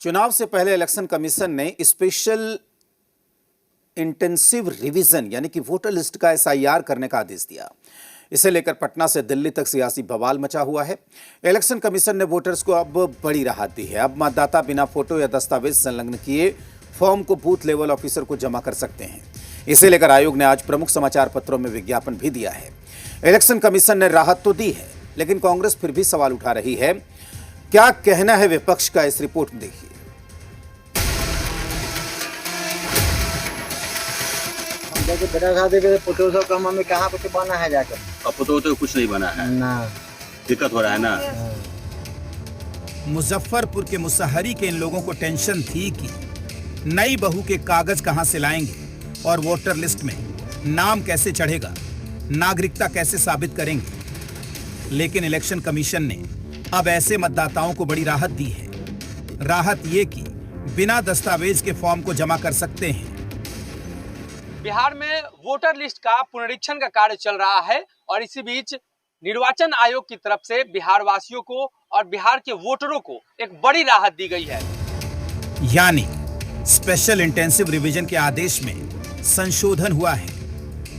चुनाव से पहले इलेक्शन कमीशन ने स्पेशल इंटेंसिव रिवीजन यानी कि वोटर लिस्ट का एसआईआर करने का आदेश दिया। इसे लेकर पटना से दिल्ली तक सियासी बवाल मचा हुआ है। इलेक्शन कमीशन ने वोटर्स को अब बड़ी राहत दी है। अब मतदाता बिना फोटो या दस्तावेज संलग्न किए फॉर्म को बूथ लेवल ऑफिसर को जमा कर सकते हैं। इसे लेकर आयोग ने आज प्रमुख समाचार पत्रों में विज्ञापन भी दिया है। इलेक्शन कमीशन ने राहत तो दी है, लेकिन कांग्रेस फिर भी सवाल उठा रही है। क्या कहना है विपक्ष का, इस रिपोर्ट में देखिए। बेटा शादी पे फोटो सब काम में कहाँ पे बना है जाकर? अब फोटो तो कुछ नहीं बना है ना, दिक्कत हो रहा है ना। मुजफ्फरपुर के मुसहरी के इन लोगों को टेंशन थी कि नई बहू के कागज कहां से लाएंगे और वोटर लिस्ट में नाम कैसे चढ़ेगा, नागरिकता कैसे साबित करेंगे। लेकिन इलेक्शन कमीशन ने अब ऐसे मतदाताओं को बड़ी राहत दी है। राहत ये कि बिना दस्तावेज के फॉर्म को जमा कर सकते हैं। बिहार में वोटर लिस्ट का पुनरीक्षण का कार्य चल रहा है और इसी बीच निर्वाचन आयोग की तरफ से बिहार वासियों को और बिहार के वोटरों को एक बड़ी राहत दी गई है। यानी स्पेशल इंटेंसिव रिवीजन के आदेश में संशोधन हुआ है।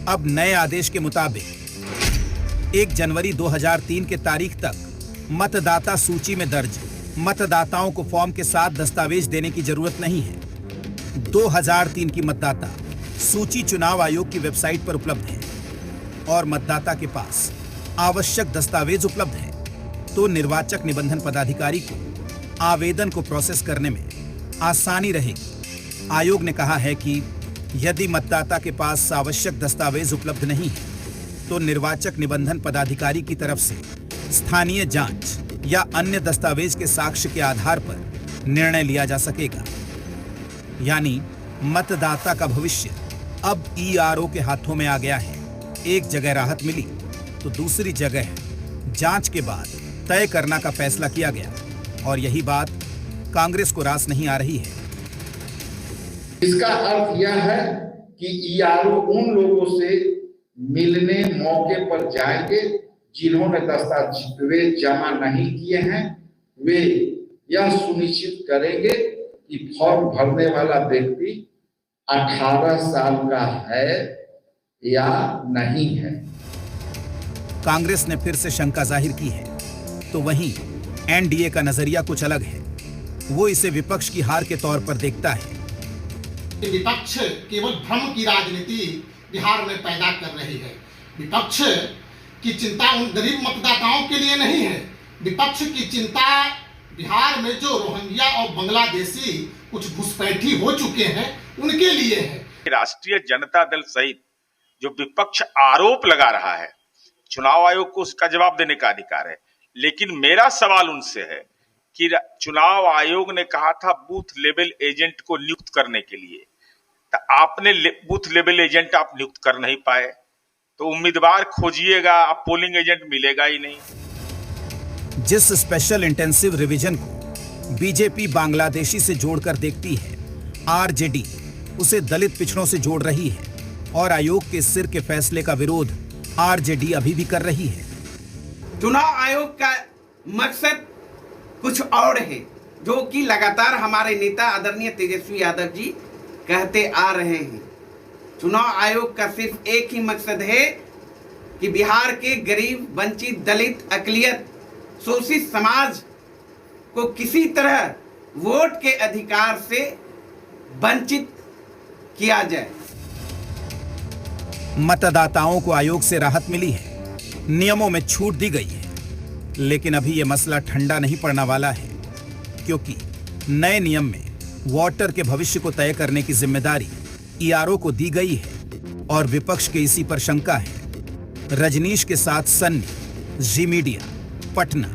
अब नए आदेश के मुताबिक 1 जनवरी 2003 के तारीख तक मतदाता सूची में दर्ज मतदाताओं को फॉर्म के साथ दस्तावेज देने की जरूरत नहीं है। 2003 की मतदाता सूची चुनाव आयोग की वेबसाइट पर उपलब्ध है और मतदाता के पास आवश्यक दस्तावेज उपलब्ध है तो निर्वाचक निबंधन पदाधिकारी को आवेदन को प्रोसेस करने में आसानी रहेगी। आयोग ने कहा है कि यदि मतदाता के पास आवश्यक दस्तावेज उपलब्ध नहीं है तो निर्वाचक निबंधन पदाधिकारी की तरफ से स्थानीय जांच या अन्य दस्तावेज के साक्ष्य के आधार पर निर्णय लिया जा सकेगा। यानी मतदाता का भविष्य अब ईआरओ के हाथों में आ गया है। एक जगह राहत मिली तो दूसरी जगह जांच के बाद तय करना का फैसला किया गया और यही बात कांग्रेस को रास नहीं आ रही है। इसका अर्थ यह है कि ईआरओ उन लोगों से मिलने मौके पर जाएंगे जिन्होंने दस्तावेज जमा नहीं किए हैं। वे यह सुनिश्चित करेंगे कि फॉर्म भरने वाला व्यक्ति 18 साल का है या नहीं है। कांग्रेस ने फिर से शंका जाहिर की है तो वहीं एनडीए का नजरिया कुछ अलग है। वो इसे विपक्ष की हार के तौर पर देखता है। विपक्ष केवल भ्रम की राजनीति बिहार में पैदा कर रही है। विपक्ष की चिंता उन गरीब मतदाताओं के लिए नहीं है। विपक्ष की चिंता बिहार में जो रोहिंग्या और बांग्लादेशी कुछ घुसपैठी हो चुके हैं उनके लिए है। राष्ट्रीय जनता दल सहित जो विपक्ष आरोप लगा रहा है, चुनाव आयोग को उसका जवाब देने का अधिकार है। लेकिन मेरा सवाल उनसे है कि चुनाव आयोग ने कहा था बूथ लेवल एजेंट को नियुक्त करने के लिए, तो आपने बूथ लेवल एजेंट आप नियुक्त कर नहीं पाए, तो उम्मीदवार खोजिएगा, आप पोलिंग एजेंट मिलेगा ही नहीं। जिस स्पेशल इंटेंसिव रिवीजन को बीजेपी बांग्लादेशी से जोड़कर देखती है, आरजेडी उसे दलित पिछड़ों से जोड़ रही है और आयोग के सिर के फैसले का विरोध आरजेडी अभी भी कर रही है। चुनाव आयोग का मकसद कुछ और है, जो कि लगातार हमारे नेता आदरणीय तेजस्वी यादव जी कहते आ रहे हैं। चुनाव आयोग का सिर्फ एक ही मकसद है कि बिहार के गरीब, वंचित, दलित, अकलियत, शोषित समाज को किसी तरह वोट के अधिकार से वंचित किया जाए। मतदाताओं को आयोग से राहत मिली है, नियमों में छूट दी गई है, लेकिन अभी यह मसला ठंडा नहीं पड़ने वाला है, क्योंकि नए नियम में वोटर के भविष्य को तय करने की जिम्मेदारी ईआरओ को दी गई है और विपक्ष के इसी पर शंका है। रजनीश के साथ सन्नी, जी मीडिया, पटना।